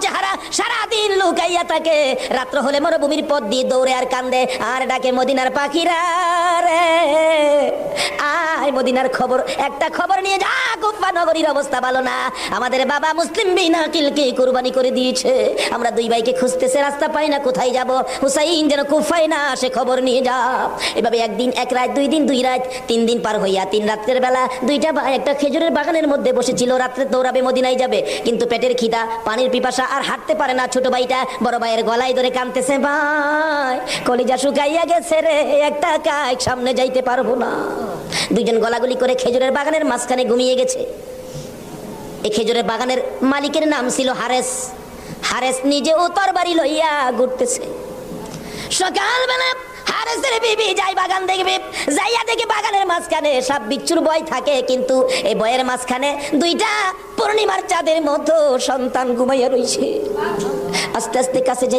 চেহারা, সারাদিন লুকাইয়া থাকে, রাত্র হলে মরুভূমির পথ দিয়ে দৌড়ে আর কান্দে আর ডাকে মদিনার পাখিরা রে আয় মদিনার খবর, একটা খবর নিয়ে যা, কুফা নগরীর অবস্থা ভালো না, আমাদের বাবা মুসলিম বিন আকিলকে কুরবানি করে দিয়েছে, আমরা দুই ভাইকে খুঁজতেছে, রাস্তা পাই না, কোথায় যাব, হুসাইন যেন কুফায় না আসে, খবর নিয়ে যা। এভাবে একদিন এক রাত, 2 দিন 2 রাত, 3 দিন পার হইয়া 3 রাত্রের বেলা দুইটা ভাই একটা খেজুরের বাগানের মধ্যে বসেছিল, রাত্রে দৌড়াবে মদিনায় যাবে, কিন্তু পেটের খিদা, পানির পিপাসা, আর হাঁটতে পারে না। ছোট ভাইটা বড় ভাইয়ের গলায় ধরে কাঁদতেছে, ভাই কলিজা শুকাইয়া গেছে রে, একটা কাজ সামনে যাইতে পারবো না। দুইজন গলাগুলি করে খেজুরের বাগানের মাঝখানে ঘুমিয়ে গেছে। এই খেজুরের বাগানের মালিকের নাম ছিল হারেস। হারেস নিজে ও তরবারি লইয়া ঘুরতেছে। সকালবেলা হারেসের বিবি যাই বাগান দেখবে, যাইয়া দেখে বাগানের মাঝখানে সাপ বিচ্ছুর ভয় থাকে, কিন্তু এই ভয়ের মাঝখানে দুইটা পূর্ণিমার চাঁদের মতো সন্তান ঘুমাইয়া রইছে। আস্তে আস্তে কাছে যাই